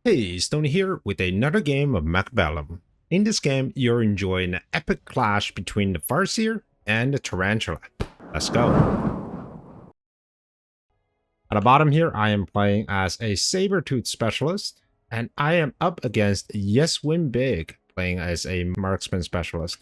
Hey, Stoney here with another game of Mechabellum. In this game, you're enjoying an epic clash between the Farseer and the Tarantula. Let's go. At the bottom here, I am playing as a saber-tooth specialist, and I am up against Yes Win Big, playing as a marksman specialist.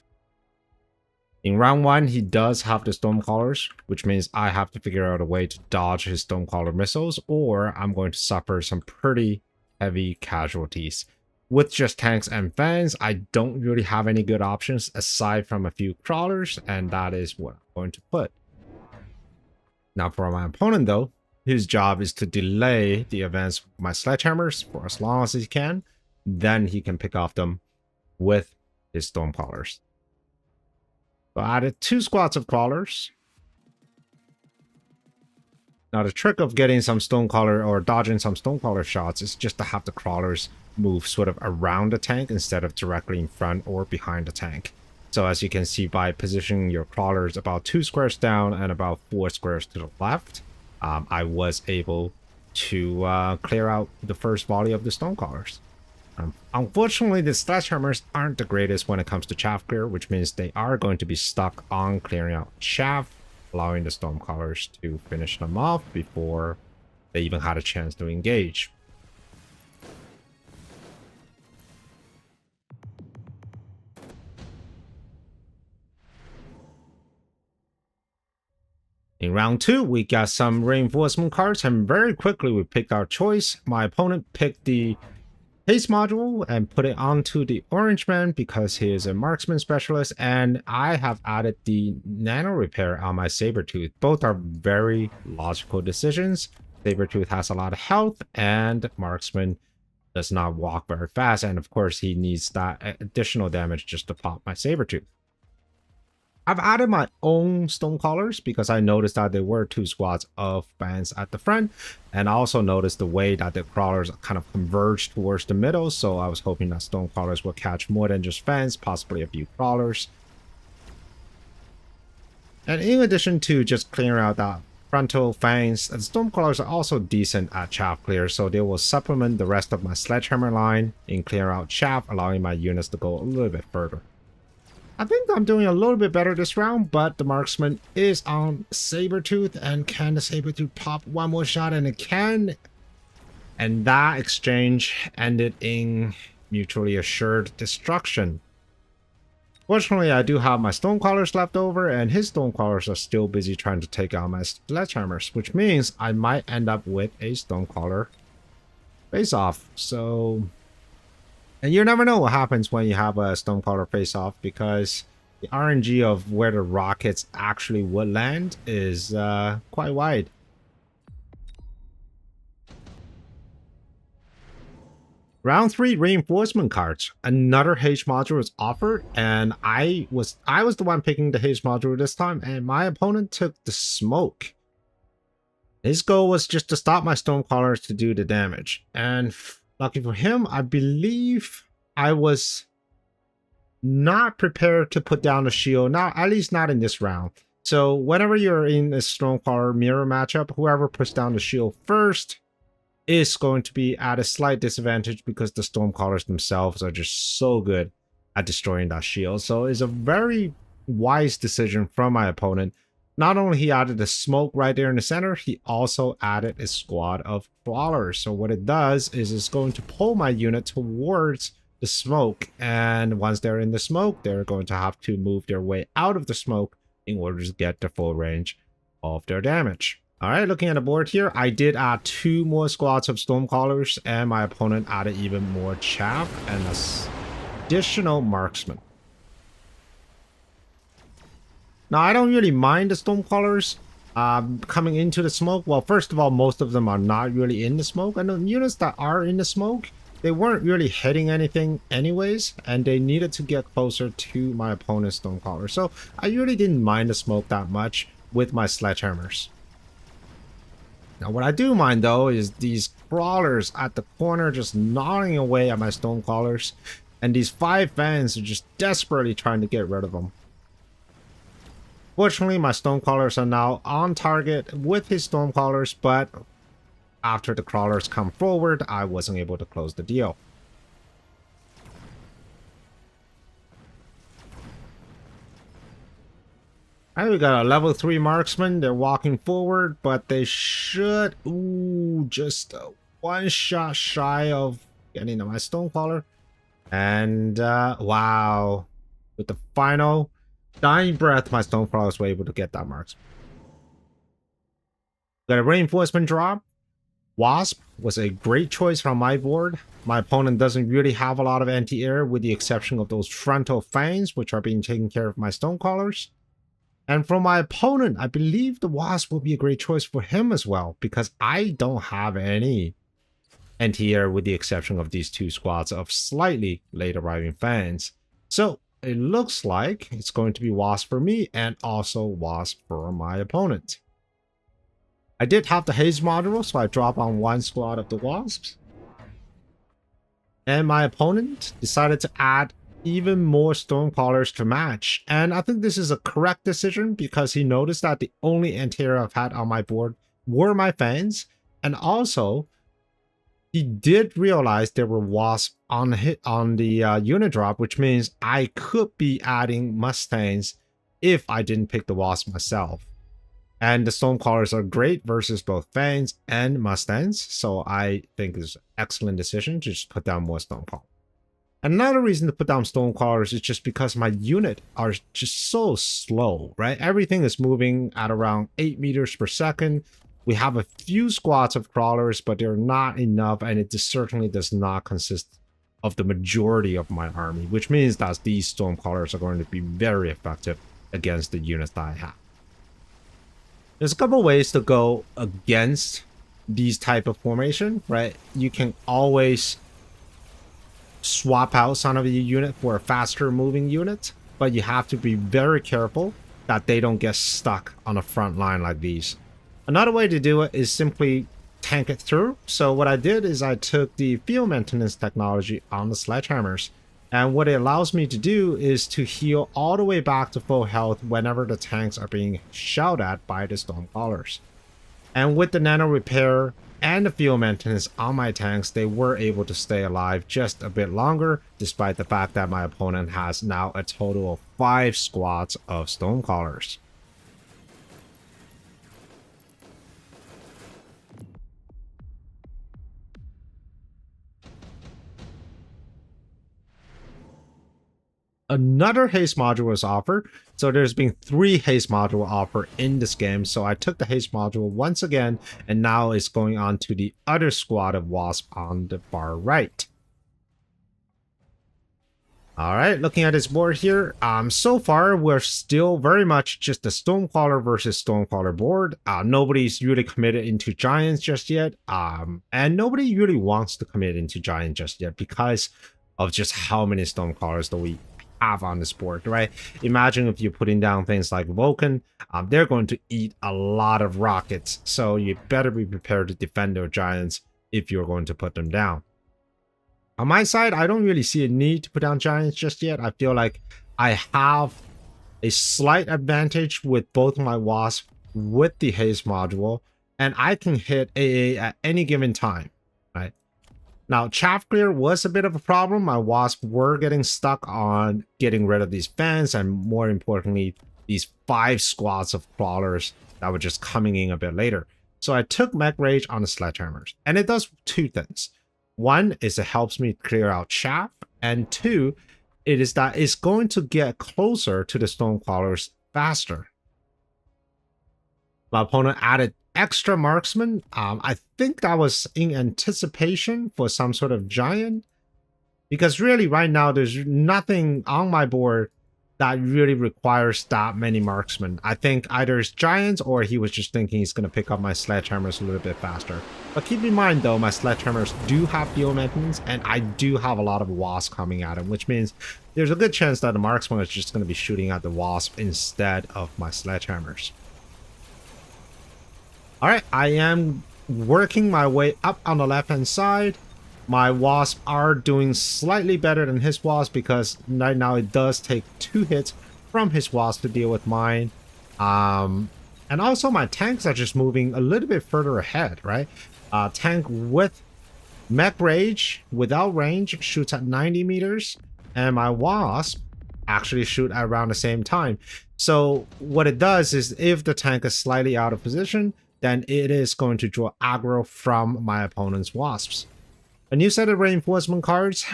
In round 1, he does have the Stormcallers, which means I have to figure out a way to dodge his Stormcaller missiles, or I'm going to suffer some pretty heavy casualties. With just tanks and fans, I don't really have any good options aside from a few crawlers, and that is what I'm going to put. Now for my opponent though, his job is to delay the events with my sledgehammers for as long as he can, then he can pick off them with his Stormcallers. So I added 2 squads of crawlers. Now the trick of getting some Stonecaller or dodging some Stonecaller shots is just to have the crawlers move sort of around the tank instead of directly in front or behind the tank. So as you can see by positioning your crawlers about 2 squares down and about 4 squares to the left, I was able to clear out the first volley of the Stonecallers. Unfortunately, the sledgehammers aren't the greatest when it comes to chaff clear, which means they are going to be stuck on clearing out chaff, allowing the Stormcallers to finish them off before they even had a chance to engage. In round 2, we got some reinforcement cards, and very quickly we picked our choice. My opponent picked the haste module and put it onto the orange man because he is a marksman specialist, and I have added the nano repair on my Sabertooth. Both are very logical decisions. Sabertooth has a lot of health and marksman does not walk very fast, and of course he needs that additional damage just to pop my Sabertooth. I've added my own Stonecallers because I noticed that there were 2 squads of bands at the front, and I also noticed the way that the crawlers kind of converged towards the middle, so I was hoping that Stonecallers would catch more than just fans, possibly a few crawlers. And in addition to just clearing out that frontal fangs, the Stormcallers are also decent at chaff clear, so they will supplement the rest of my sledgehammer line in clear out chaff, allowing my units to go a little bit further. I think I'm doing a little bit better this round, but the marksman is on Sabertooth, and can the Sabertooth pop one more shot? And it can. And that exchange ended in mutually assured destruction. Fortunately, I do have my Stonecallers left over, and his Stonecallers are still busy trying to take out my sledgehammers, which means I might end up with a Stonecaller face-off. So... and you never know what happens when you have a Stonecaller face-off, because the RNG of where the rockets actually would land is quite wide. Round 3 reinforcement cards. Another haste module is offered, and I was the one picking the haste module this time, and my opponent took the smoke. His goal was just to stop my Stonecallers to do the damage, and lucky for him, I believe I was not prepared to put down the shield, not at least not in this round. So whenever you're in a Stonecaller mirror matchup, whoever puts down the shield first is going to be at a slight disadvantage because the Stormcallers themselves are just so good at destroying that shield. So it's a very wise decision from my opponent. Not only he added the smoke right there in the center, he also added a squad of crawlers. So what it does is it's going to pull my unit towards the smoke, and once they're in the smoke, they're going to have to move their way out of the smoke in order to get the full range of their damage. All right, looking at the board here, I did add 2 more squads of Stormcallers, and my opponent added even more chaff and an additional marksman. Now, I don't really mind the Stormcallers coming into the smoke. Well, first of all, most of them are not really in the smoke, and the units that are in the smoke, they weren't really hitting anything anyways, and they needed to get closer to my opponent's Stonecaller. So I really didn't mind the smoke that much with my sledgehammers. Now, what I do mind, though, is these crawlers at the corner just gnawing away at my Stonecallers, and these 5 fans are just desperately trying to get rid of them. Fortunately, my Stonecallers are now on target with his Stormcallers, but after the crawlers come forward, I wasn't able to close the deal. Alright, we got a level 3 marksman. They're walking forward, but they should... Ooh, just one shot shy of getting to my Stonecrawler. And, wow. With the final dying breath, my Stonecrawlers were able to get that marksman. Got a reinforcement drop. Wasp was a great choice from my board. My opponent doesn't really have a lot of anti-air with the exception of those frontal fangs, which are being taken care of by Stonecrawlers. And for my opponent, I believe the Wasp will be a great choice for him as well, because I don't have any anti-air with the exception of these two squads of slightly late arriving fans. So it looks like it's going to be Wasp for me and also Wasp for my opponent. I did have the Haze module, so I drop on one squad of the Wasps. And my opponent decided to add even more Stonecrawlers to match. And I think this is a correct decision because he noticed that the only anti-air I've had on my board were my fans. And also, he did realize there were Wasps on the unit drop, which means I could be adding Mustangs if I didn't pick the Wasp myself. And the Stonecrawlers are great versus both Fangs and Mustangs, so I think it's an excellent decision to just put down more Stonecrawlers. Another reason to put down Stonecrawlers is just because my unit are just so slow, right? Everything is moving at around 8 meters per second. We have a few squads of crawlers, but they're not enough, and it certainly does not consist of the majority of my army, which means that these Stonecrawlers are going to be very effective against the units that I have. There's a couple ways to go against these type of formation, right? You can always swap out some of your unit for a faster moving unit, but you have to be very careful that they don't get stuck on a front line like these. Another way to do it is simply tank it through. So what I did is I took the field maintenance technology on the sledgehammers, and what it allows me to do is to heal all the way back to full health whenever the tanks are being shot at by the Stonecrawlers. And with the nano repair and the field maintenance on my tanks, they were able to stay alive just a bit longer, despite the fact that my opponent has now a total of 5 squads of Stonecrawlers. Another haste module was offered, so there's been 3 haste module offered in this game, so I took the haste module once again, and now it's going on to the other squad of Wasp on the far right. Alright, looking at this board here, so far we're still very much just a Stonecrawler versus Stonecrawler board. Nobody's really committed into Giants just yet, and nobody really wants to commit into Giant just yet because of just how many Stonecrawlers that we have on this board, right? Imagine if you're putting down things like Vulcan, they're going to eat a lot of rockets, so you better be prepared to defend their Giants if you're going to put them down. On my side, I don't really see a need to put down Giants just yet. I feel like I have a slight advantage with both my Wasp with the haste module, and I can hit AA at any given time, right? Now, chaff clear was a bit of a problem. My Wasp were getting stuck on getting rid of these fans, and more importantly, these 5 squads of crawlers that were just coming in a bit later. So I took Mech Rage on the sledgehammers, and it does 2 things. One is it helps me clear out chaff, and 2, it is that it's going to get closer to the Stonecrawlers faster. My opponent added extra marksman. I think that was in anticipation for some sort of giant, because really right now there's nothing on my board that really requires that many marksmen. I think either it's giants or he was just thinking he's going to pick up my sledgehammers a little bit faster. But keep in mind though, my sledgehammers do have field maintenance, and I do have a lot of wasp coming at him, which means there's a good chance that the marksman is just going to be shooting at the wasp instead of my sledgehammers. Alright, I am working my way up on the left hand side. My wasp are doing slightly better than his wasp because right now it does take 2 hits from his wasp to deal with mine. And also my tanks are just moving a little bit further ahead, right? Tank with mech rage without range shoots at 90 meters, and my wasp actually shoot at around the same time. So what it does is if the tank is slightly out of position, then it is going to draw aggro from my opponent's wasps. A new set of reinforcement cards.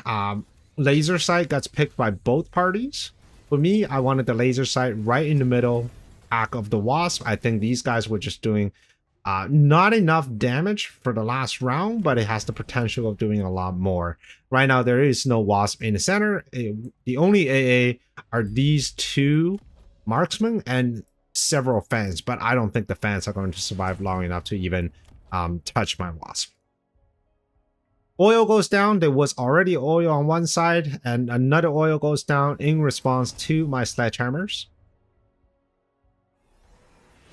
Laser sight gets picked by both parties. For me, I wanted the laser sight right in the middle pack of the wasp. I think these guys were just doing not enough damage for the last round, but it has the potential of doing a lot more. Right now, there is no wasp in the center. The only AA are these two marksmen and several fans, but I don't think the fans are going to survive long enough to even touch my wasp. Oil goes down. There was already oil on one side, and another oil goes down in response to my sledgehammers.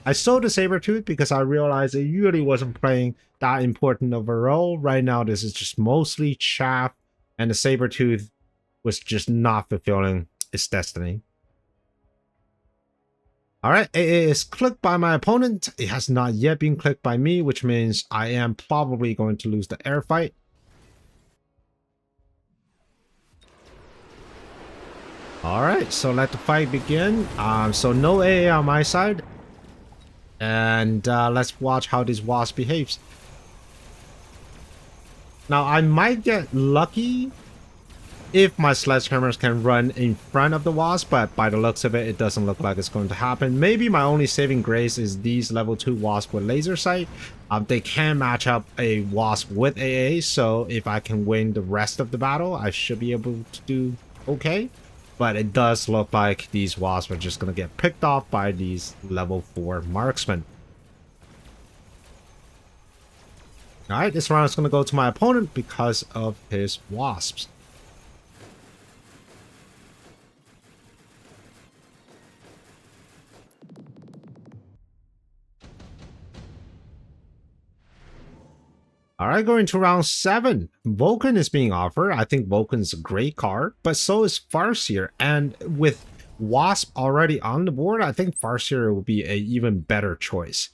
I sold the Sabertooth because I realized it really wasn't playing that important of a role. Right now, this is just mostly chaff, and the Sabertooth was just not fulfilling its destiny. Alright, it is clicked by my opponent. It has not yet been clicked by me, which means I am probably going to lose the air fight. Alright, so let the fight begin. So no AA on my side. And let's watch how this wasp behaves. Now, I might get lucky if my sledgehammers can run in front of the wasp, but by the looks of it, it doesn't look like it's going to happen. Maybe my only saving grace is these level 2 wasp with laser sight. They can match up a wasp with AA, so if I can win the rest of the battle, I should be able to do okay. But it does look like these wasps are just going to get picked off by these level 4 marksmen. Alright, this round is going to go to my opponent because of his wasps. Alright, going to round 7. Vulcan is being offered. I think Vulcan's a great card, but so is Farseer. And with Wasp already on the board, I think Farseer will be an even better choice.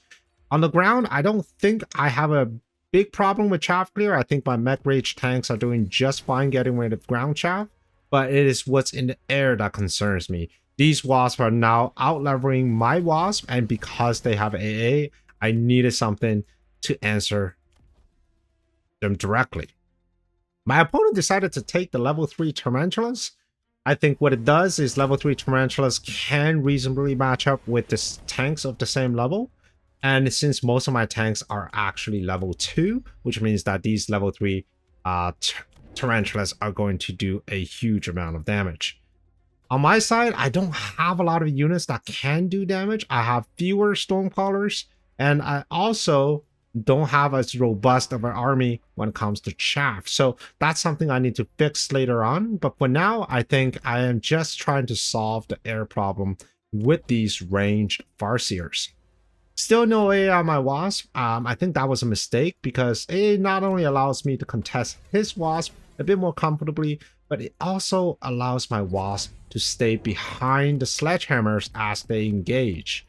On the ground, I don't think I have a big problem with chaff clear. I think my mech rage tanks are doing just fine getting rid of ground chaff, but it is what's in the air that concerns me. These wasps are now out-leveling my wasp, and because they have AA, I needed something to answer them directly. My opponent decided to take the level 3 Tarantulas. I think what it does is level 3 Tarantulas can reasonably match up with the tanks of the same level. And since most of my tanks are actually level 2, which means that these level 3 Tarantulas are going to do a huge amount of damage. On my side, I don't have a lot of units that can do damage. I have fewer Stormcrawlers, and I also don't have as robust of an army when it comes to chaff. So that's something I need to fix later on. But for now, I think I am just trying to solve the air problem with these ranged Farseers. Still no AA on my Wasp. I think that was a mistake because it not only allows me to contest his Wasp a bit more comfortably, but it also allows my Wasp to stay behind the Sledgehammers as they engage.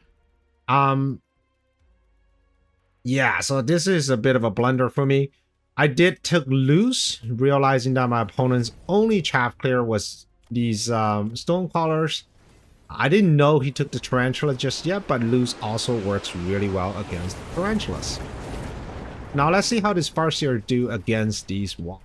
Yeah, so this is a bit of a blunder for me. I did took loose, realizing that my opponent's only chaff clear was these Stonecrawlers. I didn't know he took the Tarantula just yet, but loose also works really well against Tarantulas. Now let's see how this Farseer do against these walls.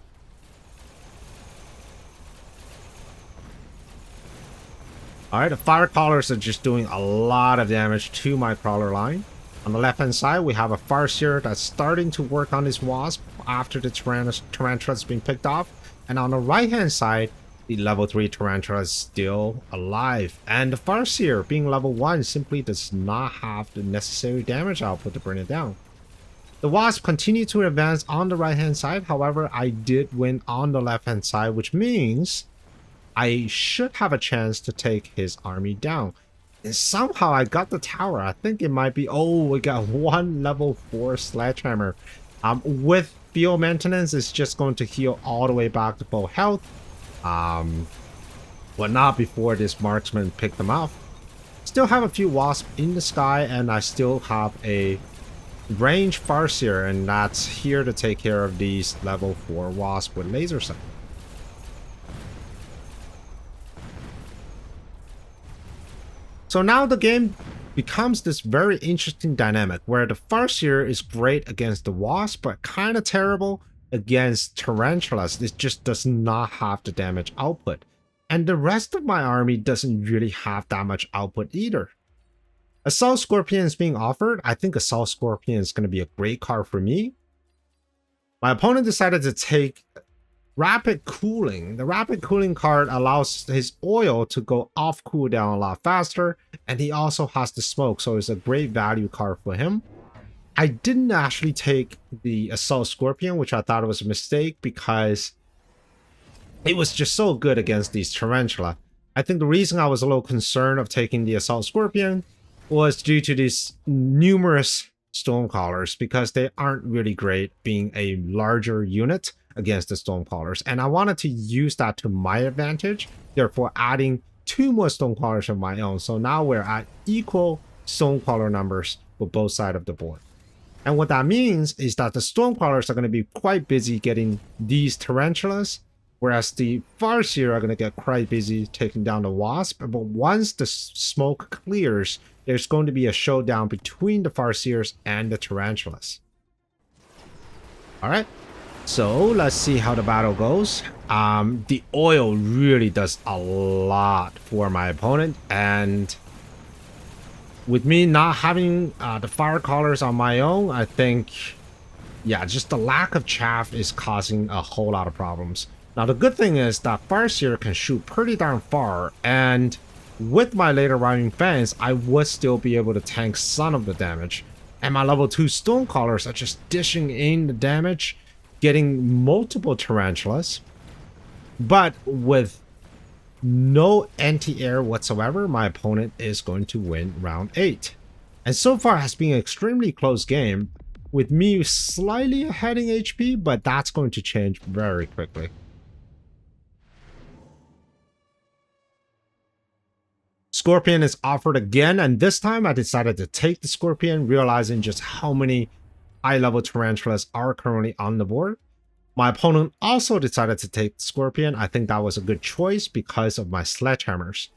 Alright, the fire crawlers are just doing a lot of damage to my crawler line. On the left hand side, we have a Farseer that's starting to work on his wasp after the Tarantula has been picked off. And on the right hand side, the level 3 Tarantula is still alive. And the Farseer, being level 1, simply does not have the necessary damage output to bring it down. The wasp continued to advance on the right hand side. However, I did win on the left hand side, which means I should have a chance to take his army down. And somehow I got the tower. I think it might be... Oh, we got one level 4 Sledgehammer. With field maintenance, it's just going to heal all the way back to full health. But not before this marksman picked them off. Still have a few wasps in the sky, and I still have a range Farseer, and that's here to take care of these level 4 wasp with laser sight. So now the game becomes this very interesting dynamic where the Farseer is great against the wasp, but kind of terrible against tarantulas. It just does not have the damage output. And the rest of my army doesn't really have that much output either. Assault Scorpion is being offered. I think Assault Scorpion is going to be a great card for me. My opponent decided to take Rapid Cooling. The Rapid Cooling card allows his oil to go off cooldown a lot faster, and he also has the smoke, so it's a great value card for him. I didn't actually take the Assault Scorpion, which I thought was a mistake because it was just so good against these Tarantula. I think the reason I was a little concerned of taking the Assault Scorpion was due to these numerous Stormcallers, because they aren't really great being a larger unit against the Stormcallers, and I wanted to use that to my advantage, therefore adding 2 more Stormcallers of my own. So now we're at equal Stormcaller numbers for both sides of the board. And what that means is that the Stormcallers are going to be quite busy getting these Tarantulas, whereas the Farseer are going to get quite busy taking down the Wasp. But once the smoke clears, there's going to be a showdown between the Farseers and the Tarantulas. Alright, so let's see how the battle goes. The oil really does a lot for my opponent, and with me not having the fire callers on my own, I think, yeah, just the lack of chaff is causing a whole lot of problems. Now, the good thing is that Farseer can shoot pretty darn far, and with my later arriving fans, I would still be able to tank some of the damage. And my level 2 Stonecallers are just dishing in the damage, getting multiple Tarantulas. But with no anti-air whatsoever, my opponent is going to win round 8. And so far has been an extremely close game, with me slightly ahead in HP, but that's going to change very quickly. Scorpion is offered again, and this time I decided to take the Scorpion, realizing just how many high-level Tarantulas are currently on the board. My opponent also decided to take the Scorpion. I think that was a good choice because of my Sledgehammers.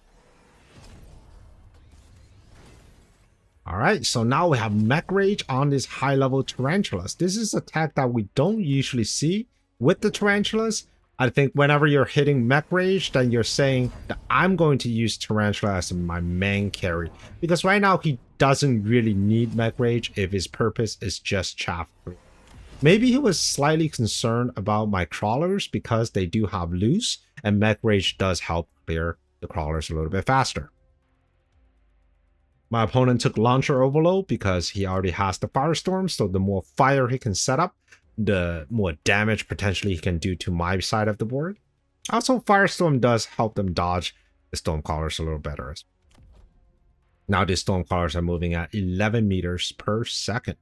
Alright, so now we have Mech Rage on these high-level Tarantulas. This is a tech that we don't usually see with the Tarantulas. I think whenever you're hitting Mech Rage, then you're saying that I'm going to use Tarantula as my main carry. Because right now he doesn't really need Mech Rage if his purpose is just chaff free. Maybe he was slightly concerned about my crawlers because they do have loose, and Mech Rage does help clear the crawlers a little bit faster. My opponent took Launcher Overload because he already has the Firestorm, so the more fire he can set up, the more damage potentially he can do to my side of the board. Also, Firestorm does help them dodge the Stormcallers a little better. Now the Stormcallers are moving at 11 meters per second.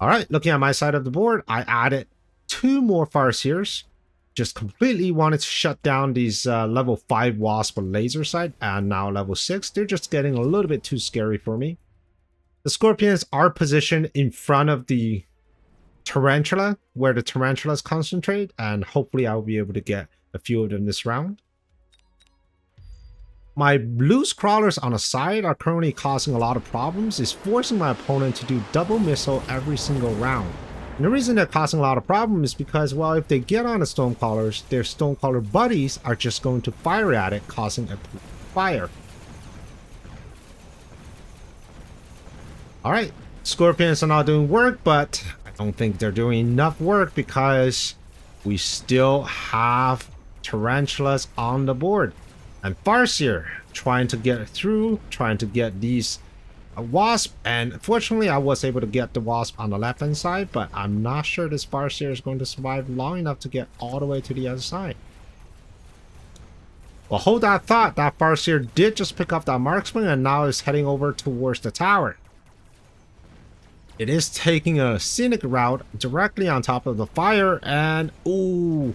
Alright, looking at my side of the board, I added 2 more Farseers. Just completely wanted to shut down these level 5 Wasp laser sight, and now level 6. They're just getting a little bit too scary for me. The Scorpions are positioned in front of the Tarantula, where the Tarantulas concentrate, and hopefully I'll be able to get a few of them this round. My loose crawlers on the side are currently causing a lot of problems. It's forcing my opponent to do double missile every single round. And the reason they're causing a lot of problems is because, well, if they get on the Stormcallers, their Stormcaller buddies are just going to fire at it, causing a fire. Alright, Scorpions are not doing work, but I don't think they're doing enough work because we still have Tarantulas on the board. And Farseer trying to get through, trying to get these Wasp, and fortunately I was able to get the Wasp on the left hand side, but I'm not sure this Farseer is going to survive long enough to get all the way to the other side. Well, hold that thought. That Farseer did just pick up that marksman and now is heading over towards the tower. It is taking a scenic route directly on top of the fire, and ooh,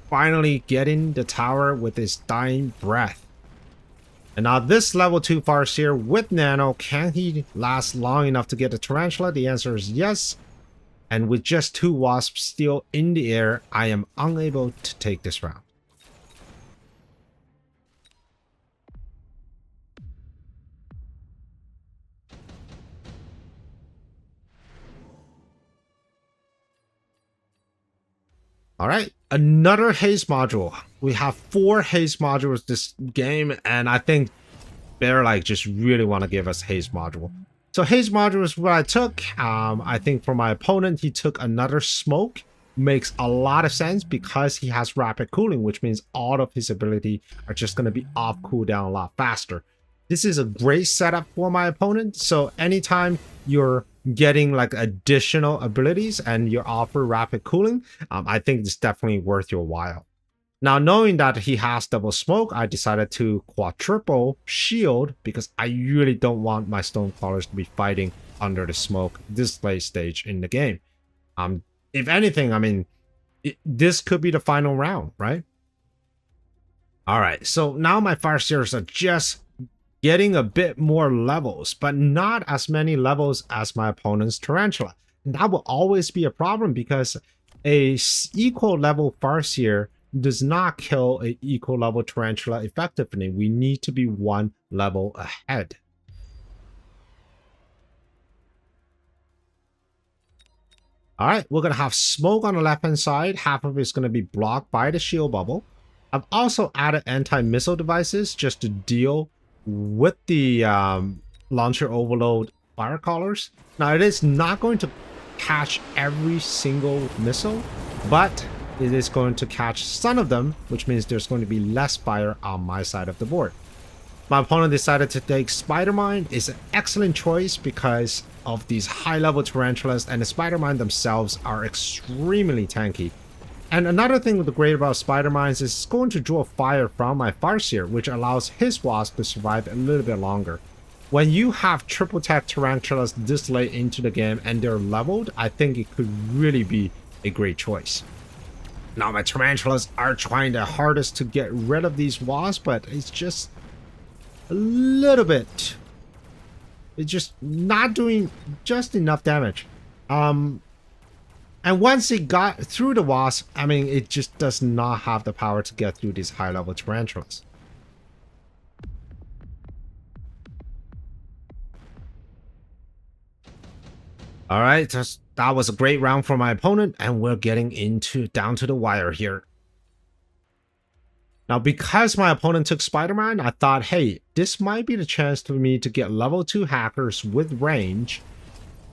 finally getting the tower with his dying breath. And now this level 2 Farseer with Nano, can he last long enough to get the Tarantula? The answer is yes. And with just 2 Wasps still in the air, I am unable to take this round. All right, another haste module. We have 4 haste modules this game, and I think they're like just really want to give us haste module. So haste module is what I took. I think for my opponent, he took another smoke. Makes a lot of sense because he has rapid cooling, which means all of his ability are just going to be off cooldown a lot faster. This is a great setup for my opponent. So anytime you're getting like additional abilities and you offer rapid cooling, I think it's definitely worth your while. Now, knowing that he has double smoke, I decided to quadruple shield because I really don't want my stone crawlers to be fighting under the smoke this late stage in the game. If anything, I mean, this could be the final round, right? All right, so now my Farseers are just getting a bit more levels, but not as many levels as my opponent's Tarantula. And that will always be a problem because a equal level Farseer does not kill a equal level Tarantula effectively. We need to be 1 level ahead. All right, we're going to have smoke on the left-hand side. Half of it's going to be blocked by the shield bubble. I've also added anti-missile devices just to deal with the launcher overload fire callers. Now, it is not going to catch every single missile, but it is going to catch some of them, which means there's going to be less fire on my side of the board. My opponent decided to take Spider Mine. It's an excellent choice because of these high-level Tarantulas, and the Spider Mine themselves are extremely tanky. And another thing with the great about Spider Mines is it's going to draw fire from my Farseer, which allows his Wasp to survive a little bit longer. When you have triple tech Tarantulas this late into the game and they're leveled, I think it could really be a great choice. Now my Tarantulas are trying their hardest to get rid of these Wasps, but it's just a little bit. It's just not doing just enough damage. And once it got through the Wasp, I mean, it just does not have the power to get through these high-level Tarantulas. All right, that was a great round for my opponent, and we're getting down to the wire here. Now, because my opponent took Spider-Man, I thought, hey, this might be the chance for me to get level 2 hackers with range.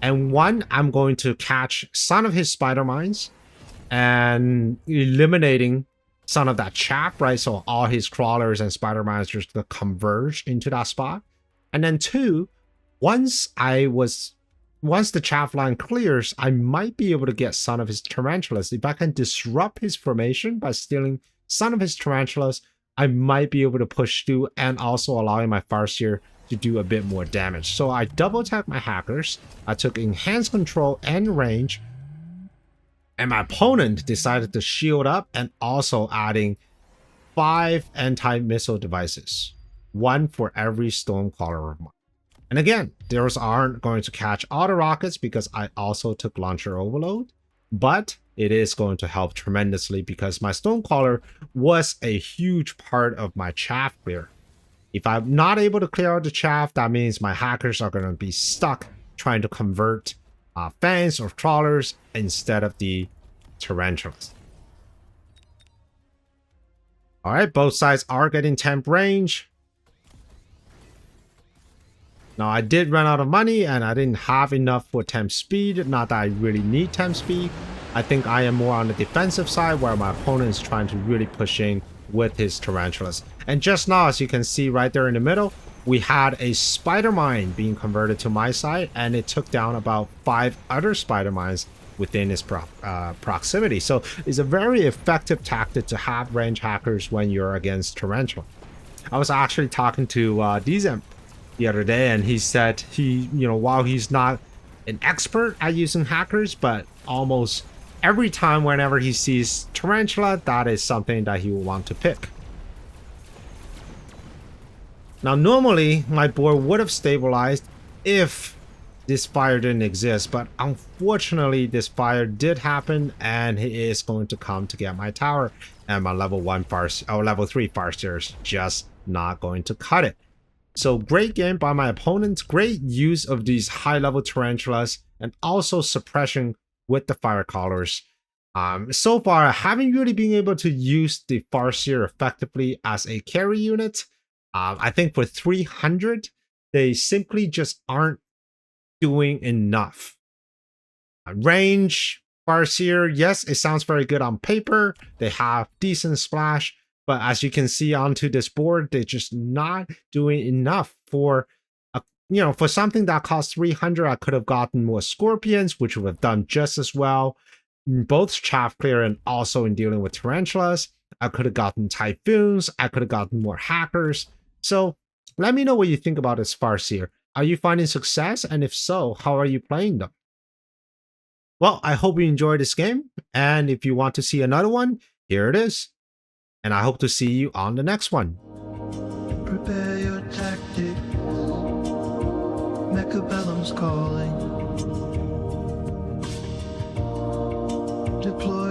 And one, I'm going to catch some of his Spider-Mines and eliminating some of that chaff, right? So all his crawlers and Spider-Mines just to converge into that spot. And then 2, once the chaff line clears, I might be able to get some of his Tarantulas. If I can disrupt his formation by stealing some of his Tarantulas, I might be able to push through and also allowing my Farseer to do a bit more damage. So I double tapped my hackers. I took enhanced control and range. And my opponent decided to shield up and also adding 5 anti-missile devices. 1 for every Stormcaller of mine. And again, those aren't going to catch all the rockets because I also took launcher overload. But it is going to help tremendously because my Stormcaller was a huge part of my chaff clear. If I'm not able to clear out the chaff, that means my hackers are going to be stuck trying to convert fans or crawlers instead of the Tarantulas. All right, both sides are getting temp range. Now, I did run out of money and I didn't have enough for temp speed. Not that I really need temp speed. I think I am more on the defensive side where my opponent is trying to really push in with his Tarantulas. And just now, as you can see right there in the middle, we had a Spider Mine being converted to my side, and it took down about 5 other Spider Mines within its proximity. So it's a very effective tactic to have range hackers when you're against Tarantula. I was actually talking to Dzemp the other day, and he said while he's not an expert at using hackers, but almost every time whenever he sees Tarantula, that is something that he will want to pick. Now, normally my board would have stabilized if this fire didn't exist, but unfortunately this fire did happen and he is going to come to get my tower, and my level 1 level 3 Farseer is just not going to cut it. So great game by my opponents, great use of these high level tarantulas, and also suppression with the fire collars. So far I haven't really been able to use the Farseer effectively as a carry unit. I think for 300 they simply just aren't doing enough. Range, Farseer, yes, it sounds very good on paper. They have decent splash, but as you can see onto this board, they're just not doing enough for for something that costs 300. I could have gotten more scorpions, which would have done just as well, both chaff clear and also in dealing with tarantulas. I could have gotten typhoons. I could have gotten more hackers. So let me know what you think about this Farseer. Are you finding success? And if so, how are you playing them? Well, I hope you enjoyed this game. And if you want to see another one, here it is. And I hope to see you on the next one. Prepare your tactics. Mechabellum's calling. Deploy